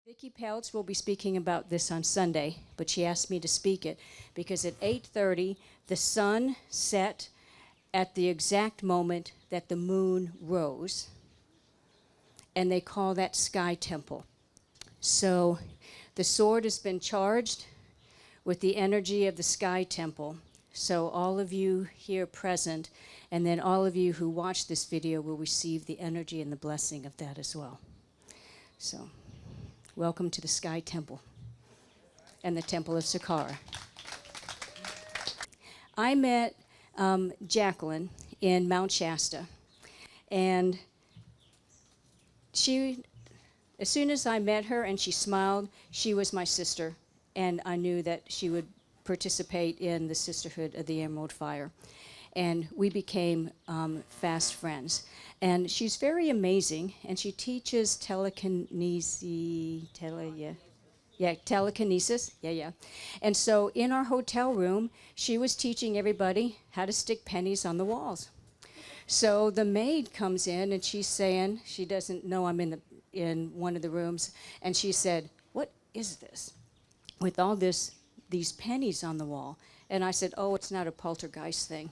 Vicki Peltz will be speaking about this on Sunday, but she asked me to speak it because at 8:30 the sun set at the exact moment that the moon rose, and they call that Sky Temple. So the sword has been charged with the energy of the Sky Temple. So all of you here present, and then all of you who watch this video will receive the energy and the blessing of that as well. So welcome to the Sky Temple and the Temple of Sakkara. I met JacQueline in Mount Shasta, and she, as soon as I met her and she smiled, she was my sister, and I knew that she would participate in the Sisterhood of the Emerald Fire. And we became fast friends. And she's very amazing, and she teaches telekinesis. And so in our hotel room, she was teaching everybody how to stick pennies on the walls. So the maid comes in, and she's saying, she doesn't know I'm in one of the rooms, and she said, "What is this with all these pennies on the wall?" And I said, "Oh, it's not a poltergeist thing.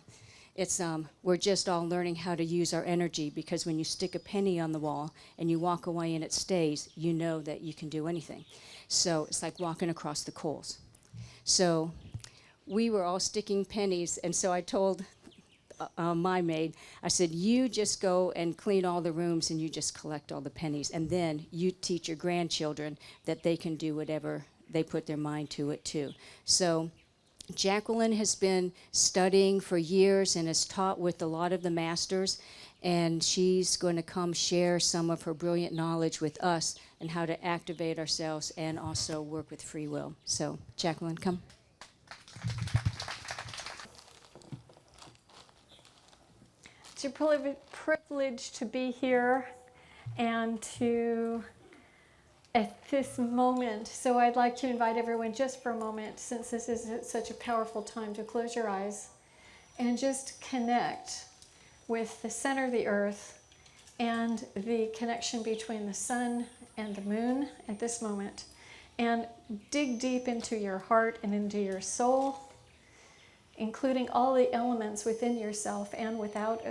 It's we're just all learning how to use our energy, because when you stick a penny on the wall and you walk away and it stays, you know that you can do anything. So it's like walking across the coals." So we were all sticking pennies, and so I told my maid, I said, "You just go and clean all the rooms and you just collect all the pennies, and then you teach your grandchildren that they can do whatever they put their mind to it too." So JacQueline has been studying for years and has taught with a lot of the masters, and she's going to come share some of her brilliant knowledge with us and how to activate ourselves and also work with free will. So, JacQueline, come. It's a privilege to be here and to at this moment. So I'd like to invite everyone just for a moment, since this is such a powerful time, to close your eyes and just connect with the center of the earth and the connection between the sun and the moon at this moment, and dig deep into your heart and into your soul, including all the elements within yourself and without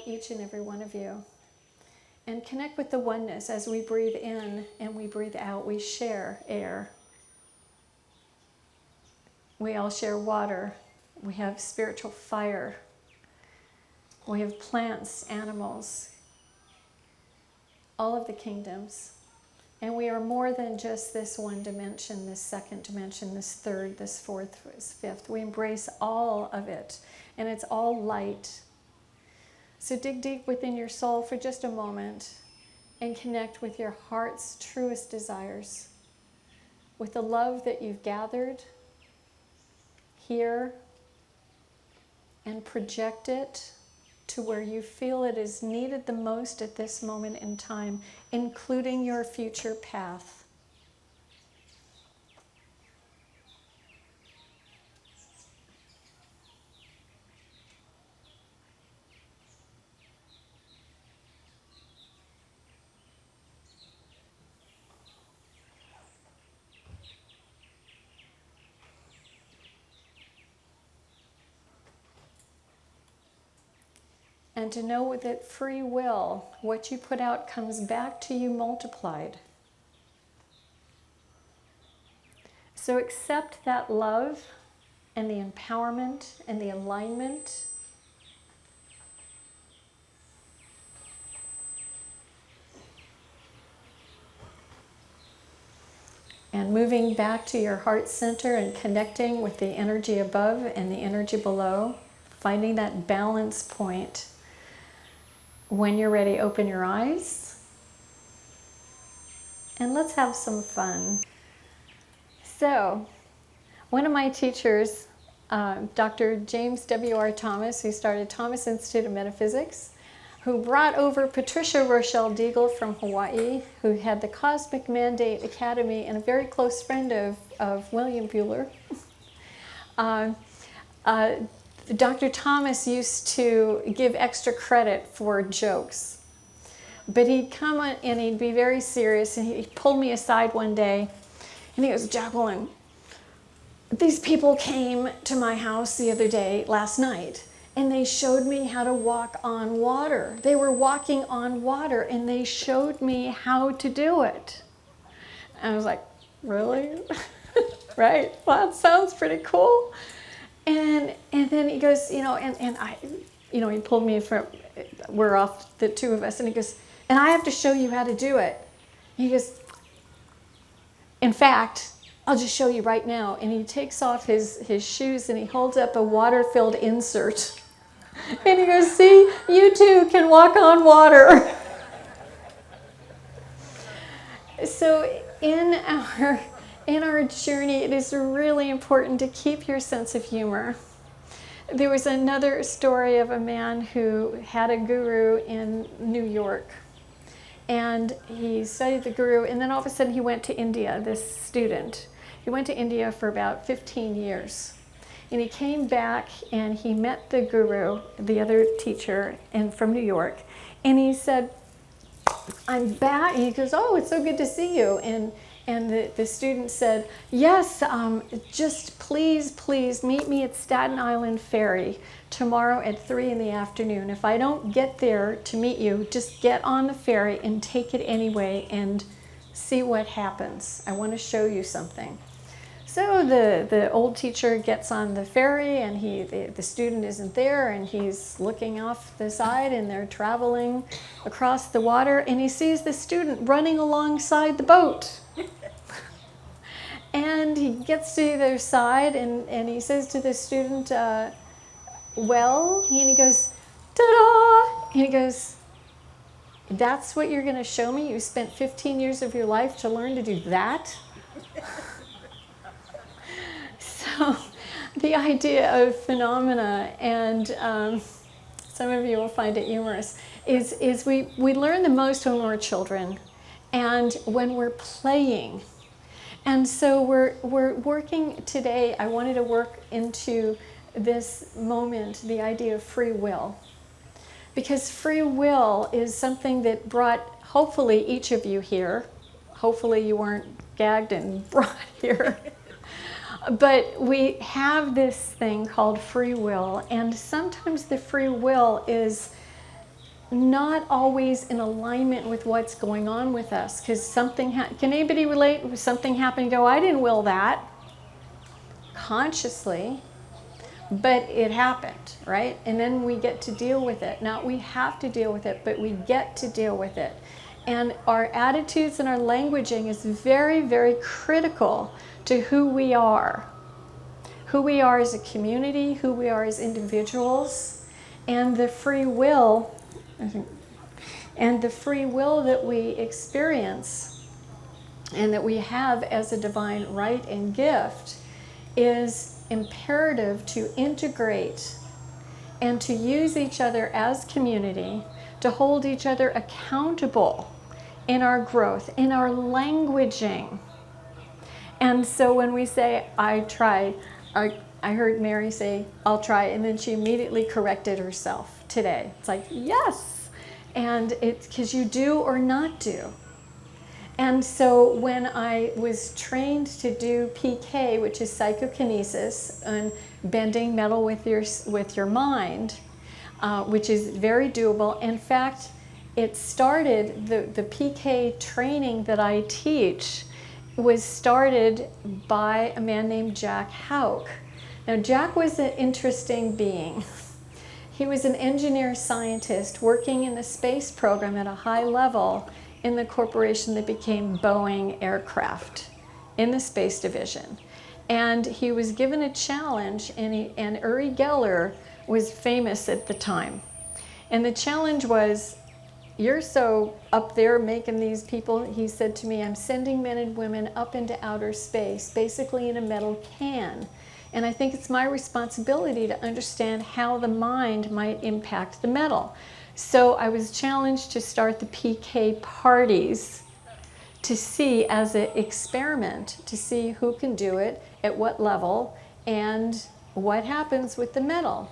each and every one of you. And connect with the oneness. As we breathe in and we breathe out, we share air. We all share water. We have spiritual fire. We have plants, animals, all of the kingdoms. And we are more than just this one dimension, this second dimension, this third, this fourth, this fifth. We embrace all of it, and it's all light. So dig deep within your soul for just a moment and connect with your heart's truest desires, with the love that you've gathered here, and project it to where you feel it is needed the most at this moment in time, including your future path. And to know that free will, what you put out comes back to you multiplied. So accept that love and the empowerment and the alignment. And moving back to your heart center and connecting with the energy above and the energy below, finding that balance point. When you're ready, open your eyes and let's have some fun. So, one of my teachers, Dr. James W.R. Thomas, who started Thomas Institute of Metaphysics, who brought over Patricia Rochelle Deagle from Hawaii, who had the Cosmic Mandate Academy and a very close friend of William Bueller. Dr. Thomas used to give extra credit for jokes. But he'd come on and he'd be very serious, and he pulled me aside one day and he goes, "JacQueline, these people came to my house the other day, last night, and they showed me how to walk on water. They were walking on water and they showed me how to do it." And I was like, "Really?" Right? Well, that sounds pretty cool. And then he goes, and I, he pulled me from, we're off, the two of us, and he goes, "And I have to show you how to do it." He goes, "In fact, I'll just show you right now." And he takes off his shoes and he holds up a water-filled insert. And he goes, "See, you too can walk on water." So in our journey, it is really important to keep your sense of humor. There was another story of a man who had a guru in New York. And he studied the guru, and then all of a sudden he went to India, this student. He went to India for about 15 years. And he came back and he met the guru, the other teacher, and from New York. And he said, "I'm back." He goes, "Oh, it's so good to see you." And the student said, "Yes, just please meet me at Staten Island Ferry tomorrow at 3 in the afternoon. If I don't get there to meet you, just get on the ferry and take it anyway and see what happens. I want to show you something." So the old teacher gets on the ferry, and the student isn't there, and he's looking off the side, and they're traveling across the water, and he sees the student running alongside the boat. And he gets to their side, and he says to the student, "Well," and he goes, "Ta-da!" And he goes, "That's what you're going to show me? You spent 15 years of your life to learn to do that?" So the idea of phenomena, and some of you will find it humorous, is we learn the most when we're children and when we're playing. And so we're working today, I wanted to work into this moment, the idea of free will. Because free will is something that brought, hopefully, each of you here. Hopefully you weren't gagged and brought here. But we have this thing called free will, and sometimes the free will is not always in alignment with what's going on with us, because something, can anybody relate? Something happened and go, "I didn't will that," consciously, but it happened, right? And then we get to deal with it. Not we have to deal with it, but we get to deal with it. And our attitudes and our languaging is very, very critical to who we are as a community, who we are as individuals, and the free will, that we experience and that we have as a divine right and gift is imperative to integrate and to use each other as community, to hold each other accountable in our growth, in our languaging. And so when we say, "I try," I heard Mary say, "I'll try," and then she immediately corrected herself today. It's like, yes, and it's because you do or not do. And so when I was trained to do PK, which is psychokinesis, and bending metal with your mind, which is very doable. In fact, it started, the PK training that I teach was started by a man named Jack Houck. Now, Jack was an interesting being. He was an engineer scientist working in the space program at a high level in the corporation that became Boeing Aircraft in the space division. And he was given a challenge, and Uri Geller was famous at the time. And the challenge was, "You're so up there making these people," he said to me, "I'm sending men and women up into outer space, basically in a metal can. And I think it's my responsibility to understand how the mind might impact the metal." So I was challenged to start the PK parties to see, as an experiment, to see who can do it, at what level, and what happens with the metal.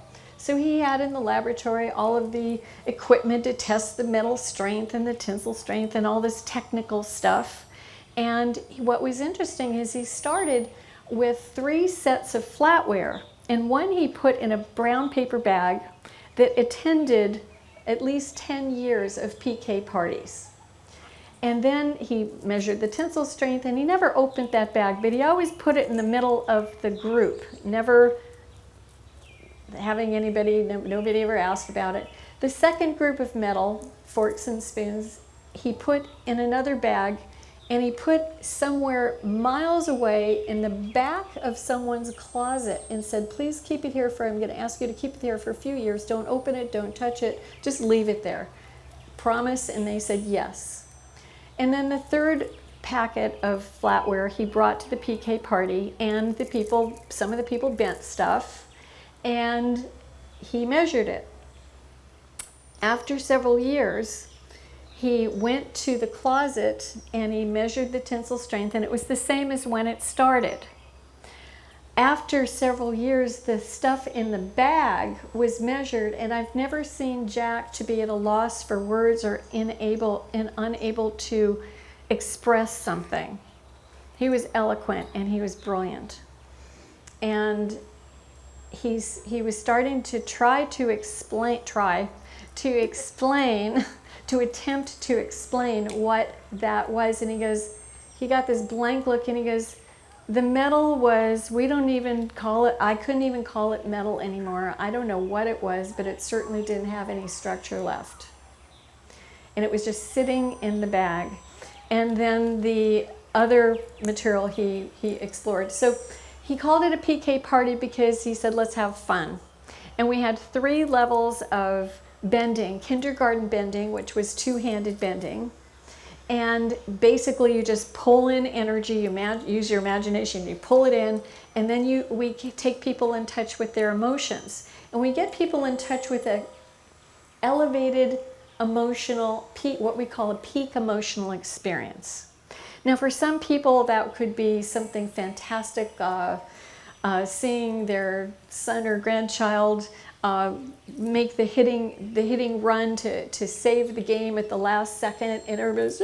So he had in the laboratory all of the equipment to test the metal strength and the tensile strength and all this technical stuff. And what was interesting is he started with 3 sets of flatware, and one he put in a brown paper bag that attended at least 10 years of PK parties. And then he measured the tensile strength, and he never opened that bag, but he always put it in the middle of the group, never having anybody, nobody ever asked about it. The second group of metal, forks and spoons, he put in another bag, and he put somewhere miles away in the back of someone's closet and said, please keep it here I'm going to ask you to keep it here for a few years. Don't open it, don't touch it, just leave it there. Promise? And they said yes. And then the third packet of flatware he brought to the PK party, and the people, some of the people bent stuff, and he measured it. After several years, he went to the closet and he measured the tensile strength, and it was the same as when it started. After several years, the stuff in the bag was measured, and I've never seen Jack to be at a loss for words or unable to express something. He was eloquent and he was brilliant. And he was starting to attempt to explain what that was, and he got this blank look, and he goes, the metal was, we don't even call it, I couldn't even call it metal anymore. I don't know what it was, but it certainly didn't have any structure left. And it was just sitting in the bag. And then the other material he explored. So he called it a PK party because he said, let's have fun. And we had 3 levels of bending: kindergarten bending, which was 2-handed bending, and basically you just pull in energy, you use your imagination, you pull it in, and then we take people in touch with their emotions, and we get people in touch with a elevated emotional peak, what we call a peak emotional experience. Now for some people that could be something fantastic, seeing their son or grandchild make the hitting run to save the game at the last second, and everybody's,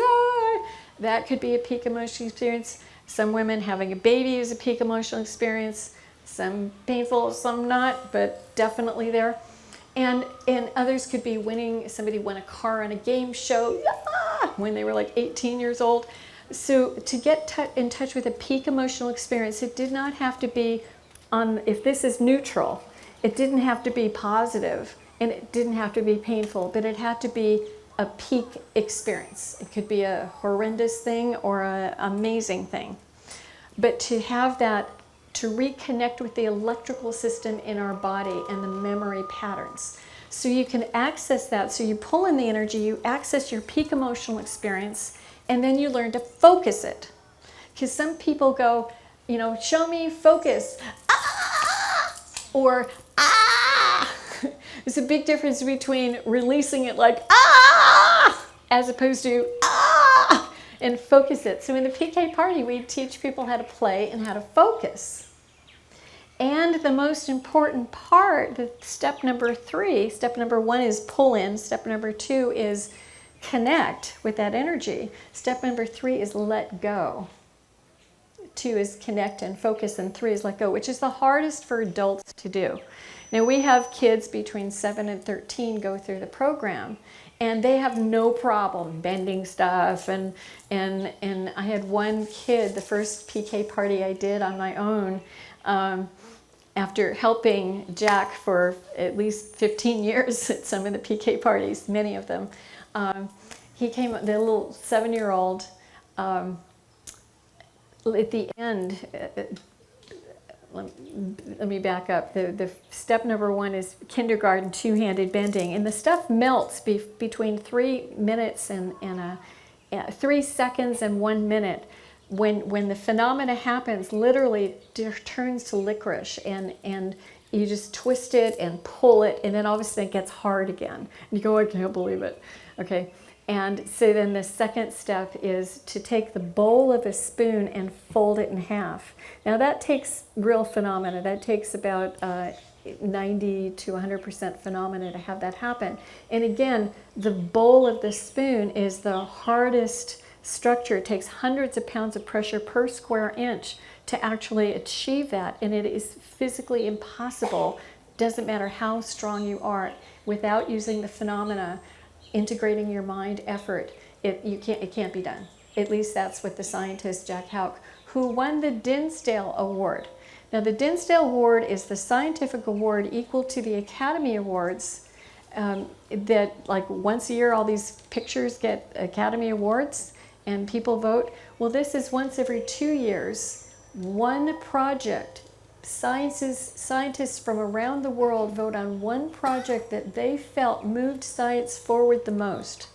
that could be a peak emotional experience. Some women having a baby is a peak emotional experience. Some painful, some not, but definitely there. And others could be somebody won a car on a game show when they were like 18 years old. So to get in touch with a peak emotional experience, it did not have to be if this is neutral, it didn't have to be positive, and it didn't have to be painful, but it had to be a peak experience. It could be a horrendous thing or an amazing thing. But to have that, to reconnect with the electrical system in our body and the memory patterns. So you can access that. So you pull in the energy, you access your peak emotional experience, and then you learn to focus it. Because some people go, show me focus, or There's a big difference between releasing it like as opposed to and focus it. So in the PK party, we teach people how to play and how to focus. And the most important part, step number 3, step number 1 is pull in, step number 2 is connect with that energy, step number 3 is let go. 2 is connect and focus, and 3 is let go, which is the hardest for adults to do. Now we have kids between 7 and 13 go through the program, and they have no problem bending stuff, and I had one kid, the first PK party I did on my own, after helping Jack for at least 15 years at some of the PK parties, many of them, he came, the little 7-year-old, at the end, let me back up. The step number 1 is kindergarten 2-handed bending, and the stuff melts between 3 minutes and 3 seconds and 1 minute. When the phenomena happens, literally it turns to licorice, and you just twist it and pull it, and then all of a sudden it gets hard again. And you go, I can't believe it. Okay. And so then the second step is to take the bowl of a spoon and fold it in half. Now that takes real phenomena. That takes about 90 to 100% phenomena to have that happen. And again, the bowl of the spoon is the hardest structure. It takes hundreds of pounds of pressure per square inch to actually achieve that. And it is physically impossible, doesn't matter how strong you are, without using the phenomena, integrating your mind effort, it can't be done. At least that's what the scientist Jack Houck, who won the Dinsdale Award. Now the Dinsdale Award is the scientific award equal to the Academy Awards, that like once a year all these pictures get Academy Awards and people vote. Well, this is once every 2 years, one project. Scientists from around the world vote on one project that they felt moved science forward the most.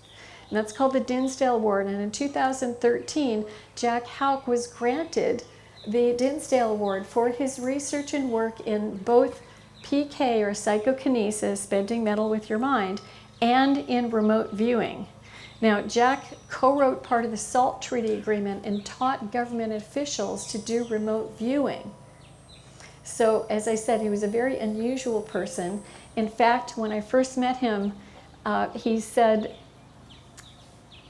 And that's called the Dinsdale Award. And in 2013, Jack Houck was granted the Dinsdale Award for his research and work in both PK, or psychokinesis, bending metal with your mind, and in remote viewing. Now, Jack co-wrote part of the SALT Treaty Agreement and taught government officials to do remote viewing. So, as I said, he was a very unusual person. In fact, when I first met him, he said,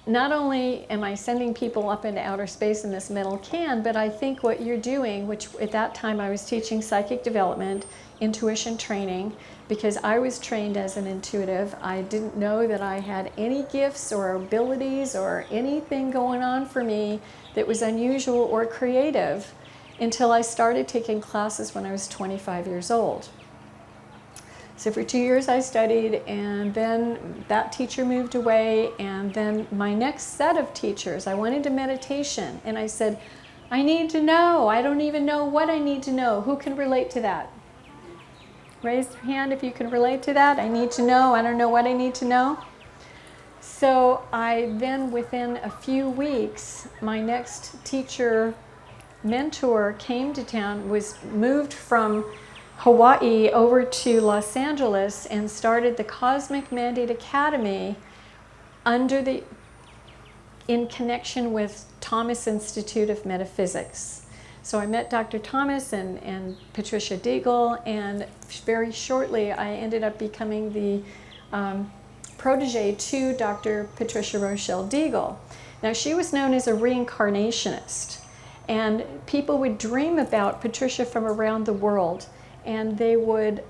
not only am I sending people up into outer space in this metal can, but I think what you're doing, which at that time I was teaching psychic development, intuition training, because I was trained as an intuitive. I didn't know that I had any gifts or abilities or anything going on for me that was unusual or creative until I started taking classes when I was 25 years old. So for 2 years I studied, and then that teacher moved away, and then my next set of teachers, I went into meditation, and I said, I need to know. I don't even know what I need to know. Who can relate to that? Raise your hand if you can relate to that. I need to know. I don't know what I need to know. So I then, within a few weeks, my next teacher mentor came to town, was moved from Hawaii over to Los Angeles and started the Cosmic Mandate Academy in connection with Thomas Institute of Metaphysics. So I met Dr. Thomas and Patricia Deagle, and very shortly I ended up becoming the protege to Dr. Patricia Rochelle Deagle. Now, she was known as a reincarnationist, and people would dream about Patricia from around the world, and they would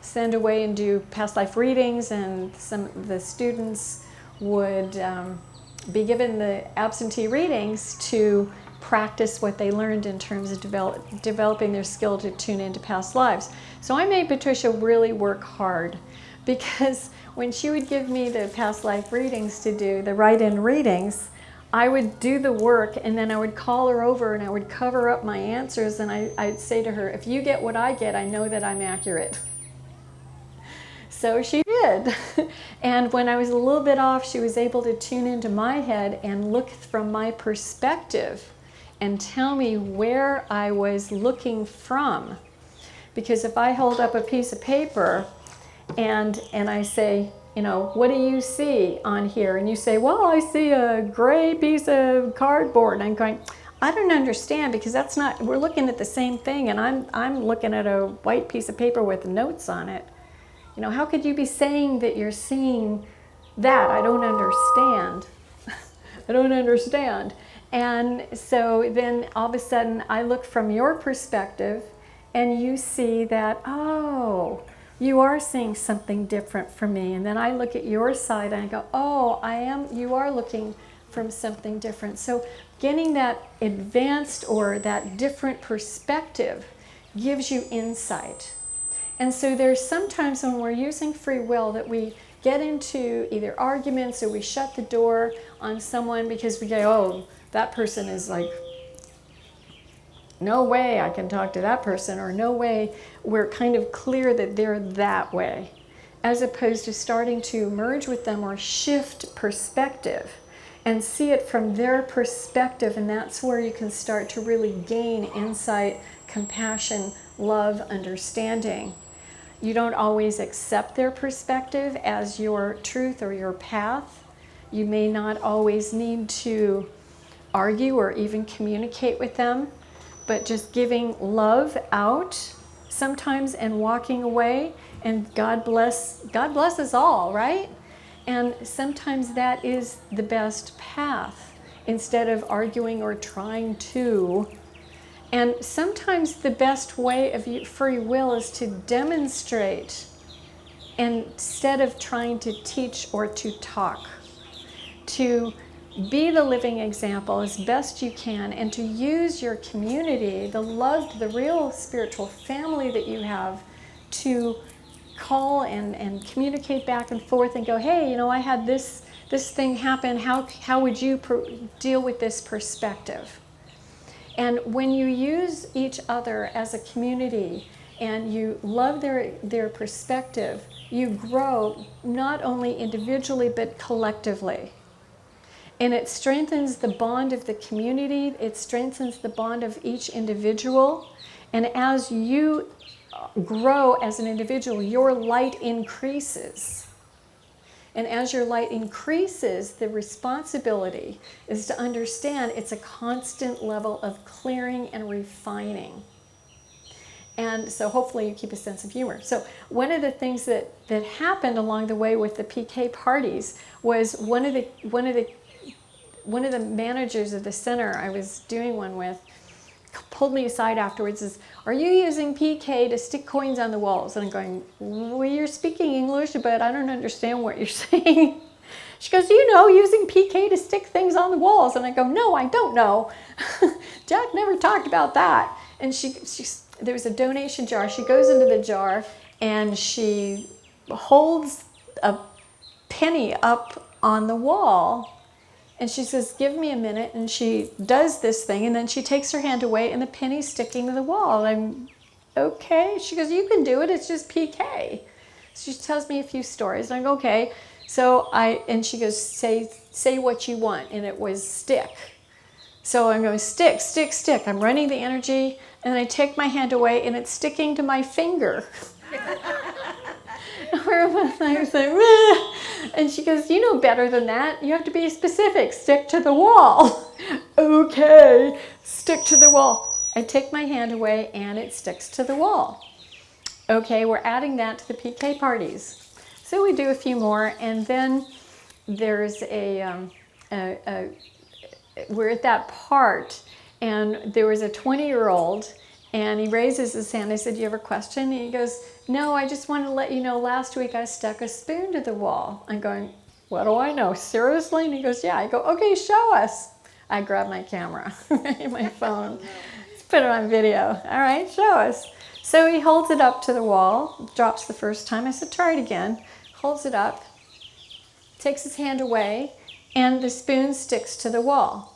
send away and do past life readings, and some of the students would be given the absentee readings to practice what they learned in terms of developing their skill to tune into past lives. So I made Patricia really work hard, because when she would give me the past life readings to do, the write-in readings, I would do the work, and then I would call her over and I would cover up my answers, and I'd say to her, if you get what I get, I know that I'm accurate. So she did. And when I was a little bit off, she was able to tune into my head and look from my perspective and tell me where I was looking from. Because if I hold up a piece of paper and I say, you know, what do you see on here? And you say, well, I see a gray piece of cardboard. And I'm going, I don't understand, because that's not, we're looking at the same thing, and I'm looking at a white piece of paper with notes on it. You know, how could you be saying that you're seeing that? I don't understand. I don't understand. And so then all of a sudden I look from your perspective, and you see that, oh, you are seeing something different from me. And then I look at your side and I go, oh, you are looking from something different. So getting that advanced or that different perspective gives you insight. And so there's sometimes when we're using free will that we get into either arguments, or we shut the door on someone because we go, oh, that person is like, no way I can talk to that person, or no way, we're kind of clear that they're that way, as opposed to starting to merge with them or shift perspective and see it from their perspective. And that's where you can start to really gain insight, compassion, love, understanding. You don't always accept their perspective as your truth or your path. You may not always need to argue or even communicate with them, but just giving love out sometimes and walking away, and God bless us all, right? And sometimes that is the best path instead of arguing or trying to. And sometimes the best way of free will is to demonstrate instead of trying to teach or to talk. To be the living example as best you can, and to use your community, the loved, the real spiritual family that you have, to call and communicate back and forth and go, hey, you know, I had this thing happen. How would you deal with this perspective? And when you use each other as a community and you love their perspective, you grow not only individually but collectively. And it strengthens the bond of the community, it strengthens the bond of each individual. And as you grow as an individual, your light increases. And as your light increases, the responsibility is to understand it's a constant level of clearing and refining. And so hopefully you keep a sense of humor. So one of the things that happened along the way with the PK parties was one of the managers of the center I was doing one with pulled me aside afterwards and says, are you using PK to stick coins on the walls? And I'm going, well, you're speaking English, but I don't understand what you're saying. She goes, you know, using PK to stick things on the walls. And I go, no, I don't know. Jack never talked about that. And there was a donation jar. She goes into the jar and she holds a penny up on the wall. And she says, give me a minute. And she does this thing. And then she takes her hand away and the penny's sticking to the wall. I'm, okay. She goes, you can do it. It's just PK. She tells me a few stories. And I go, okay. So and she goes, say what you want. And it was stick. So I'm going, stick, stick, stick. I'm running the energy. And then I take my hand away and it's sticking to my finger. And she goes, you know better than that. You have to be specific. Stick to the wall. Okay, stick to the wall. I take my hand away and it sticks to the wall. Okay, we're adding that to the PK parties. So we do a few more, and then there's we're at that part, and there was a 20-year-old, and he raises his hand. I said, do you have a question? And he goes, no, I just wanted to let you know last week I stuck a spoon to the wall. I'm going, what do I know? Seriously? And he goes, yeah. I go, okay, show us. I grab my camera, my phone, put it on video. All right, show us. So he holds it up to the wall, drops the first time. I said, try it again. Holds it up, takes his hand away, and the spoon sticks to the wall.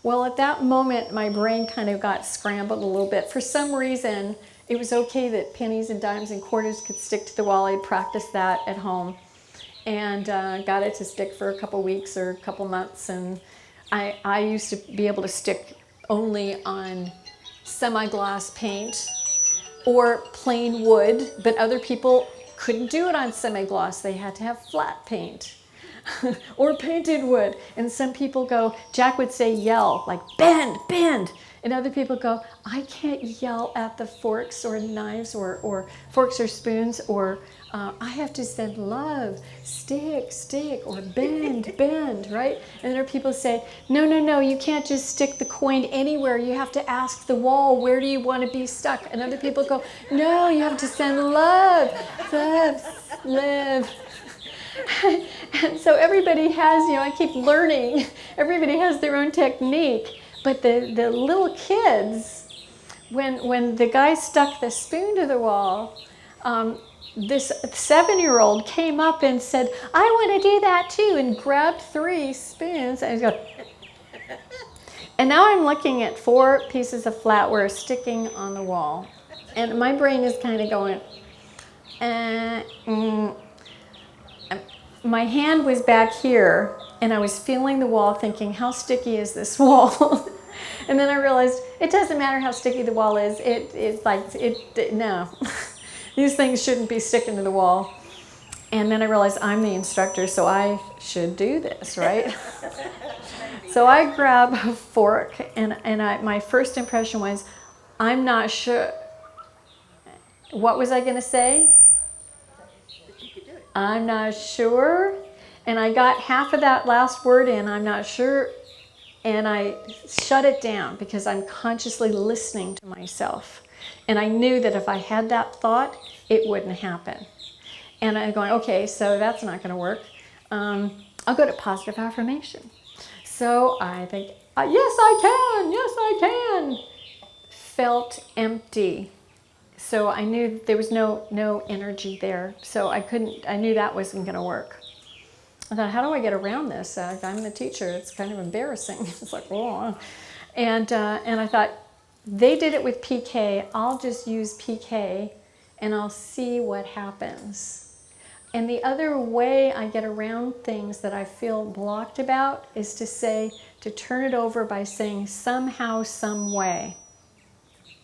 Well, at that moment, my brain kind of got scrambled a little bit. For some reason, it was okay that pennies and dimes and quarters could stick to the wall. I practiced that at home and got it to stick for a couple weeks or a couple months. And I used to be able to stick only on semi-gloss paint or plain wood, but other people couldn't do it on semi-gloss. They had to have flat paint or painted wood. And some people go, Jack would say yell, like bend, bend. And other people go, I can't yell at the forks or knives or forks or spoons, or I have to send love, stick, stick, or bend, bend, right? And other people say, no, no, no, you can't just stick the coin anywhere. You have to ask the wall, where do you want to be stuck? And other people go, no, you have to send love, love, love. And so everybody has, I keep learning, everybody has their own technique. But the little kids, when the guy stuck the spoon to the wall, this 7-year-old came up and said, I want to do that too, and grabbed 3 spoons. And, and now I'm looking at 4 pieces of flatware sticking on the wall. And my brain is kind of going, My hand was back here, and I was feeling the wall thinking, how sticky is this wall? And then I realized it doesn't matter how sticky the wall is. No, these things shouldn't be sticking to the wall. And then I realized I'm the instructor, so I should do this, right? So I grab a fork, and my first impression was, I'm not sure. What was I going to say? I'm not sure. And I got half of that last word in, I'm not sure. And I shut it down because I'm consciously listening to myself. And I knew that if I had that thought, it wouldn't happen. And I'm going, okay, so that's not going to work. I'll go to positive affirmation. So I think, yes, I can. Yes, I can. Felt empty. So I knew there was no energy there. So I knew that wasn't going to work. I thought, how do I get around this? I'm the teacher. It's kind of embarrassing. It's like, oh. And I thought, they did it with PK. I'll just use PK and I'll see what happens. And the other way I get around things that I feel blocked about is to turn it over by saying somehow, some way.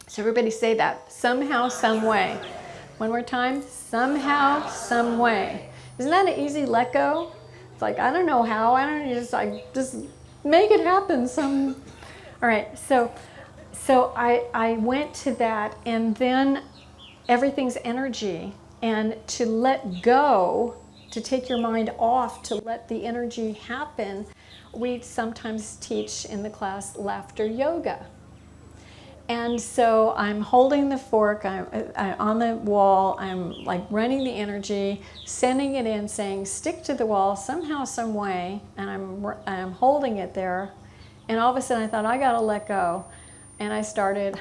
So everybody say that. Somehow, some way. One more time. Somehow, some way. Isn't that an easy let go? It's like, I don't know how. I just make it happen. All right. So I went to that, and then everything's energy. And to let go, to take your mind off, to let the energy happen, we sometimes teach in the class laughter yoga. And so I'm holding the fork, I'm on the wall, I'm like running the energy, sending it in, saying, stick to the wall somehow, some way, and I'm holding it there. And all of a sudden I thought, I gotta let go. And I started,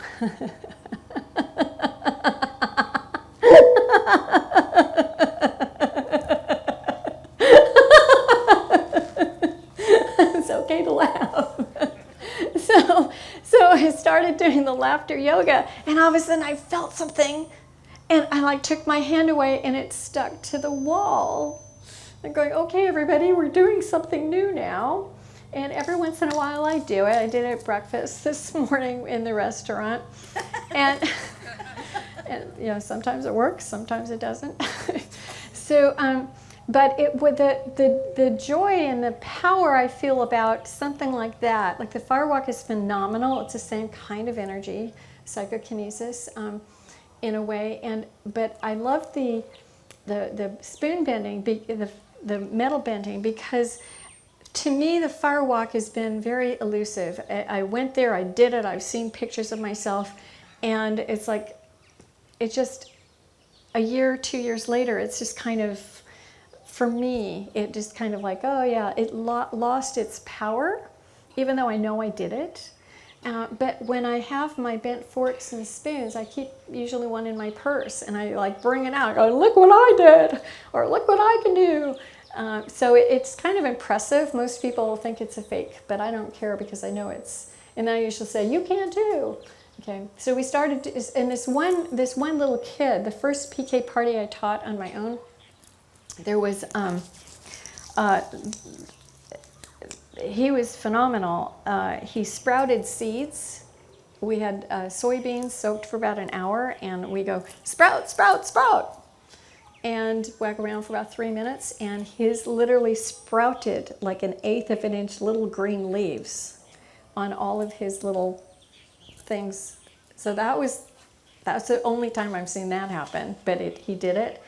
it's okay to laugh. So I started doing the laughter yoga, and all of a sudden I felt something, and I like took my hand away, and it stuck to the wall. I'm going, okay, everybody, we're doing something new now. And every once in a while I do it. I did it at breakfast this morning in the restaurant. And sometimes it works, sometimes it doesn't. So, but the joy and the power I feel about something like that, like the fire walk is phenomenal. It's the same kind of energy, psychokinesis, in a way. But I love the spoon bending, the metal bending, because to me the fire walk has been very elusive. I went there, I did it, I've seen pictures of myself, and it's like, it just, a year, 2 years later, it's just kind of, for me, it just kind of like, oh yeah, it lost its power, even though I know I did it. But when I have my bent forks and spoons, I keep usually one in my purse, and I like bring it out, go, look what I did, or look what I can do. So it's kind of impressive. Most people think it's a fake, but I don't care because I know it's, and then I usually say, you can too. Okay, so we started, and this one little kid, the first PK party I taught on my own, there was, he was phenomenal. He sprouted seeds. We had soybeans soaked for about an hour, and we go, sprout, sprout, sprout, and whack around for about 3 minutes, and his literally sprouted like 1/8 of an inch little green leaves on all of his little things. So that's the only time I've seen that happen, but he did it.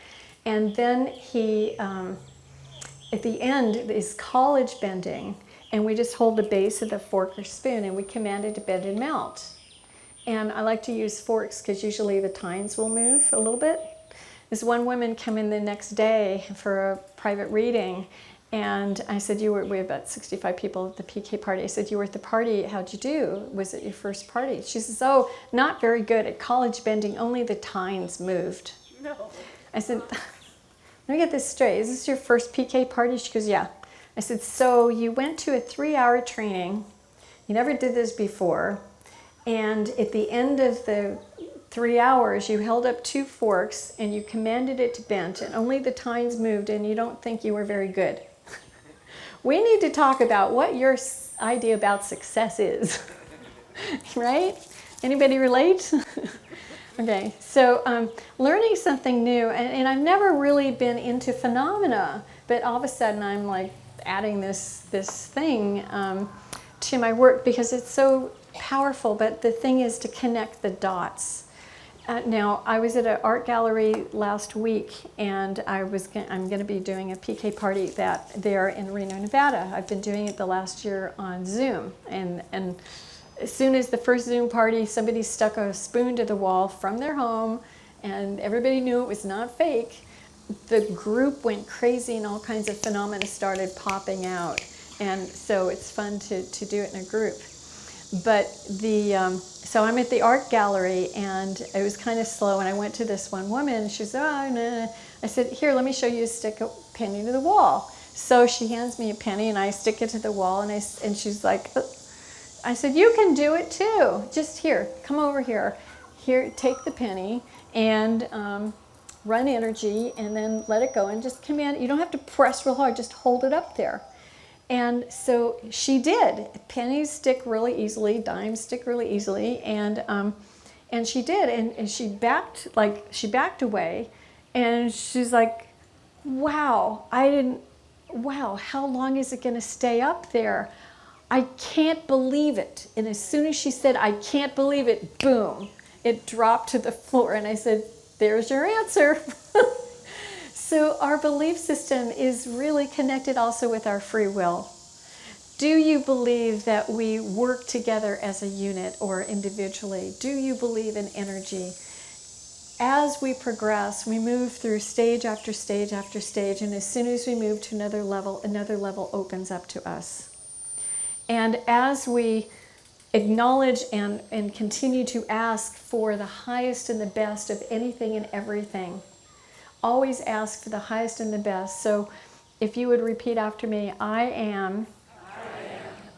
And then he, at the end, is college bending, and we just hold the base of the fork or spoon, and we command it to bend and melt. And I like to use forks because usually the tines will move a little bit. This one woman came in the next day for a private reading, and I said, we had about 65 people at the PK party. I said, you were at the party, how'd you do? Was it your first party? She says, oh, not very good at college bending, only the tines moved. No. I said, let me get this straight. Is this your first PK party? She goes, yeah. I said, so you went to a 3-hour training. You never did this before. And at the end of the 3 hours, you held up 2 forks and you commanded it to bend, and only the tines moved, and you don't think you were very good. We need to talk about what your idea about success is. Right? Anybody relate? Okay, so learning something new, and I've never really been into phenomena, but all of a sudden I'm like adding this thing to my work because it's so powerful, but the thing is to connect the dots. Now, I was at an art gallery last week, and I'm going to be doing a PK party there in Reno, Nevada. I've been doing it the last year on Zoom, and as soon as the first Zoom party, somebody stuck a spoon to the wall from their home, and everybody knew it was not fake. The group went crazy, and all kinds of phenomena started popping out, and so it's fun to do it in a group. But so I'm at the art gallery, and it was kind of slow, and I went to this one woman, and she said, oh, no. I said, here, let me show you, stick a penny to the wall. So she hands me a penny, and I stick it to the wall, and she's like, I said, you can do it too. Just here, come over here. Here, take the penny, and run energy, and then let it go, and just command. You don't have to press real hard, just hold it up there. And so she did. Pennies stick really easily, dimes stick really easily, and she did. And she backed away, and she's like, "Wow, wow, how long is it going to stay up there? I can't believe it." And as soon as she said, "I can't believe it," boom, it dropped to the floor. And I said, "There's your answer." So our belief system is really connected also with our free will. Do you believe that we work together as a unit or individually? Do you believe in energy? As we progress, we move through stage after stage after stage, and as soon as we move to another level opens up to us. And as we acknowledge and continue to ask for the highest and the best of anything and everything, always ask for the highest and the best. So if you would repeat after me, I am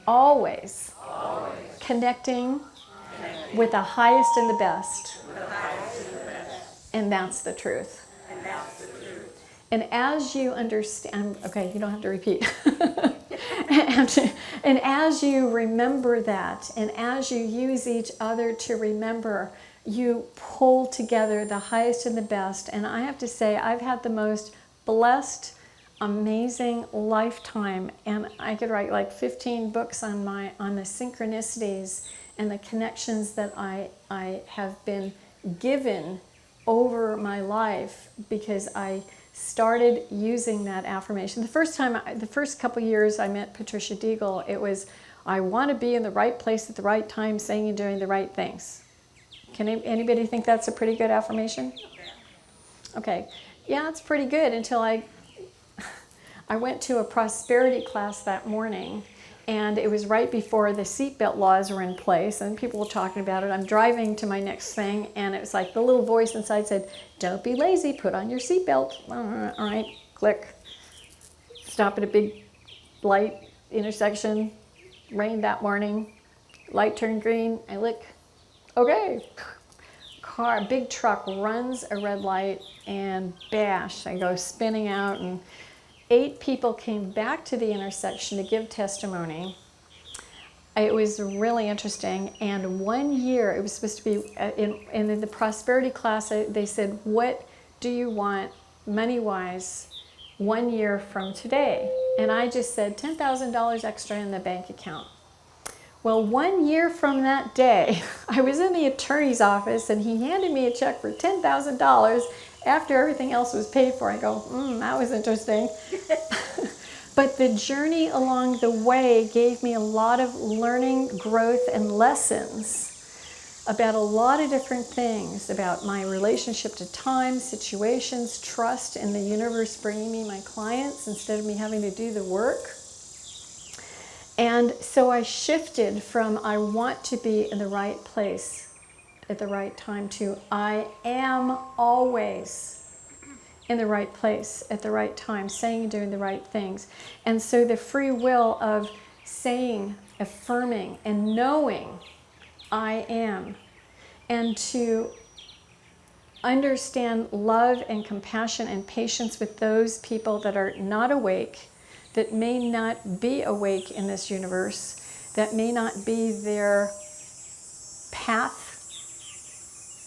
always connecting with the highest and the best. And that's the truth. And as you understand, okay, you don't have to repeat. And as you remember that, and as you use each other to remember, you pull together the highest and the best. And I have to say, I've had the most blessed, amazing lifetime. And I could write like 15 books on the synchronicities and the connections that I have been given over my life, because I started using that affirmation. The first couple years I met Patricia Deagle, it was, I want to be in the right place at the right time, saying and doing the right things. Can anybody think that's a pretty good affirmation? Okay. Yeah, it's pretty good until I went to a prosperity class that morning, and it was right before the seatbelt laws were in place, and people were talking about it. I'm driving to my next thing, and it was like the little voice inside said, "Don't be lazy, put on your seatbelt." All right, click. Stop at a big light intersection. Rained that morning. Light turned green. I look. Okay. Big truck runs a red light, and bash, I go spinning out, and 8 people came back to the intersection to give testimony. It was really interesting. And 1 year, it was supposed to be, in the prosperity class, they said, what do you want money-wise 1 year from today? And I just said $10,000 extra in the bank account. Well, 1 year from that day, I was in the attorney's office, and he handed me a check for $10,000 after everything else was paid for. I go, that was interesting. But the journey along the way gave me a lot of learning, growth, and lessons about a lot of different things, about my relationship to time, situations, trust in the universe bringing me my clients instead of me having to do the work. And so I shifted from I want to be in the right place at the right time to I am always in the right place at the right time, saying and doing the right things. And so the free will of saying, affirming, and knowing I am, and to understand love and compassion and patience with those people that are not awake, that may not be awake in this universe, that may not be their path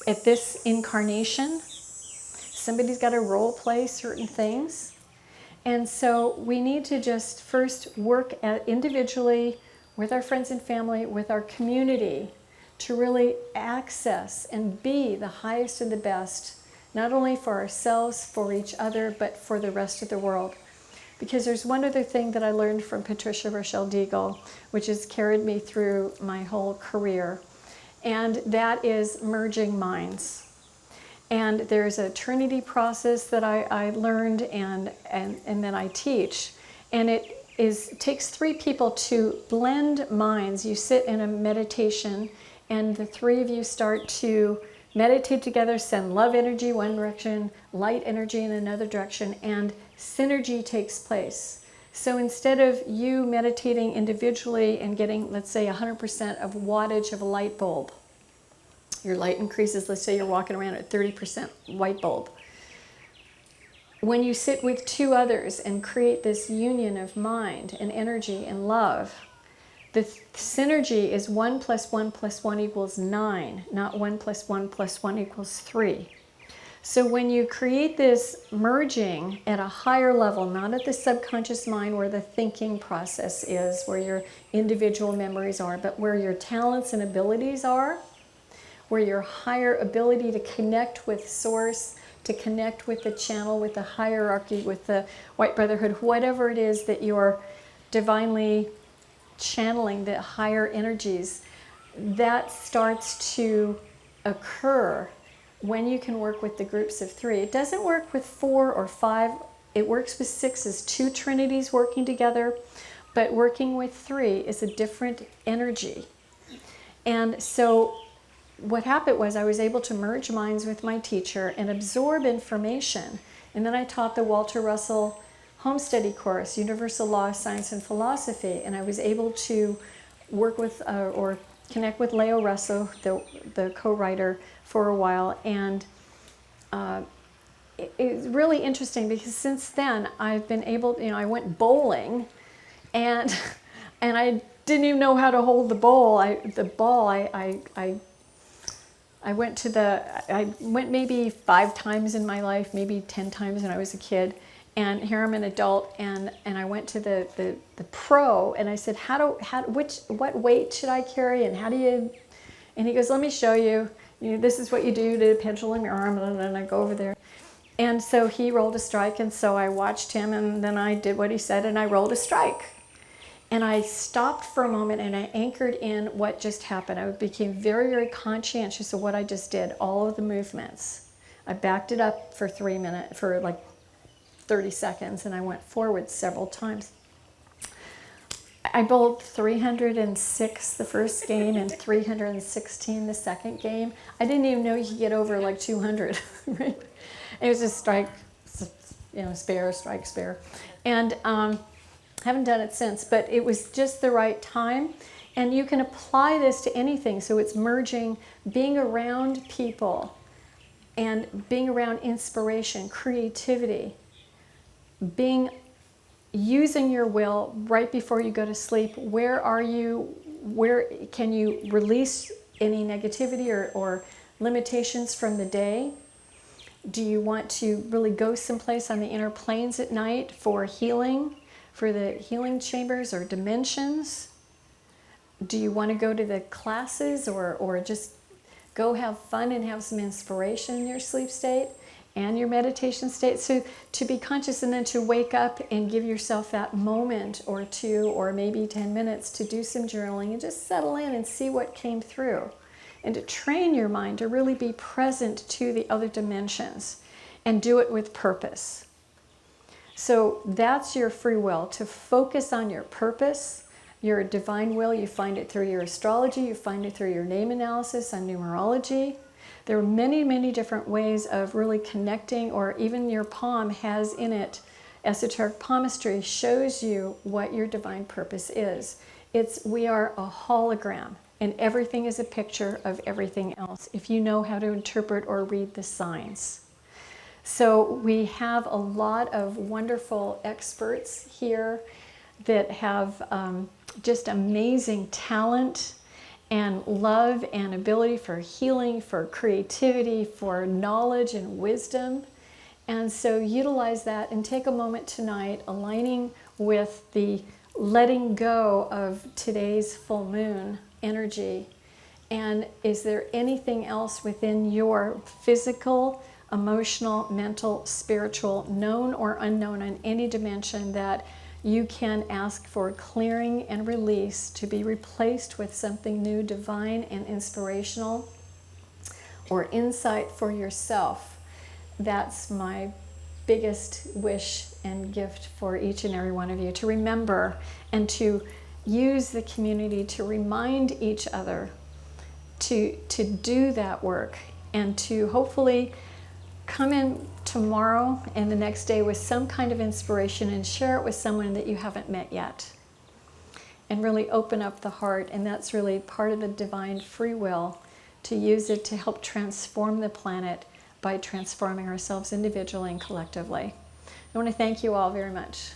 at this incarnation. Somebody's got to role play certain things. And so we need to just first work individually with our friends and family, with our community, to really access and be the highest and the best, not only for ourselves, for each other, but for the rest of the world. Because there's one other thing that I learned from Patricia Rochelle Deagle, which has carried me through my whole career, and that is merging minds. And there's a Trinity process that I learned and then I teach. And it takes three people to blend minds. You sit in a meditation and the three of you start to meditate together, send love energy one direction, light energy in another direction, and synergy takes place. So instead of you meditating individually and getting, let's say, 100% of wattage of a light bulb, your light increases. Let's say you're walking around at 30% white bulb. When you sit with two others and create this union of mind and energy and love, the synergy is 1 + 1 + 1 = 9, not 1 + 1 + 1 = 3. So when you create this merging at a higher level, not at the subconscious mind where the thinking process is, where your individual memories are, but where your talents and abilities are, where your higher ability to connect with source, to connect with the channel, with the hierarchy, with the white brotherhood, whatever it is that you're divinely channeling, the higher energies, that starts to occur when you can work with the groups of three. It doesn't work with 4 or 5. It works with 6 as 2 trinities working together, but working with 3 is a different energy. And so what happened was I was able to merge minds with my teacher and absorb information. And then I taught the Walter Russell Home Study course, Universal Law, Science, and Philosophy. And I was able to work with or connect with Leo Russo, the co-writer, for a while. And it's really interesting because since then I've been able, I went bowling and I didn't even know how to hold the ball. I went maybe 5 times in my life, maybe 10 times when I was a kid, and here I'm an adult, and I went to the pro, and I said, what weight should I carry, and how do you? And he goes, let me show you. This is what you do to pendulum your arm, and I go over there, and so he rolled a strike, and so I watched him, and then I did what he said, and I rolled a strike. And I stopped for a moment and I anchored in what just happened. I became very, very conscientious of what I just did, all of the movements. I backed it up for 3 minutes, for like 30 seconds, and I went forward several times. I bowled 306 the first game and 316 the second game. I didn't even know you could get over like 200, right? It was just strike, spare, strike, spare. And haven't done it since, but it was just the right time. And you can apply this to anything. So it's merging being around people and being around inspiration, creativity, using your will right before you go to sleep. Where are you? Where can you release any negativity or limitations from the day? Do you want to really go someplace on the inner planes at night for healing? For the healing chambers or dimensions? Do you want to go to the classes or just go have fun and have some inspiration in your sleep state and your meditation state? So to be conscious and then to wake up and give yourself that moment or 2 or maybe 10 minutes to do some journaling and just settle in and see what came through. And to train your mind to really be present to the other dimensions and do it with purpose. So that's your free will, to focus on your purpose, your divine will. You find it through your astrology, you find it through your name analysis and numerology. There are many, many different ways of really connecting, or even your palm has in it, esoteric palmistry shows you what your divine purpose is. We are a hologram, and everything is a picture of everything else if you know how to interpret or read the signs. So we have a lot of wonderful experts here that have just amazing talent and love and ability for healing, for creativity, for knowledge and wisdom. And so utilize that and take a moment tonight aligning with the letting go of today's full moon energy And is there anything else within your physical, emotional, mental, spiritual, known or unknown in any dimension that you can ask for clearing and release to be replaced with something new, divine and inspirational, or insight for yourself? That's my biggest wish and gift for each and every one of you, to remember and to use the community to remind each other to do that work, and to hopefully come in tomorrow and the next day with some kind of inspiration and share it with someone that you haven't met yet, and really open up the heart. And that's really part of the divine free will, to use it to help transform the planet by transforming ourselves individually and collectively. I want to thank you all very much.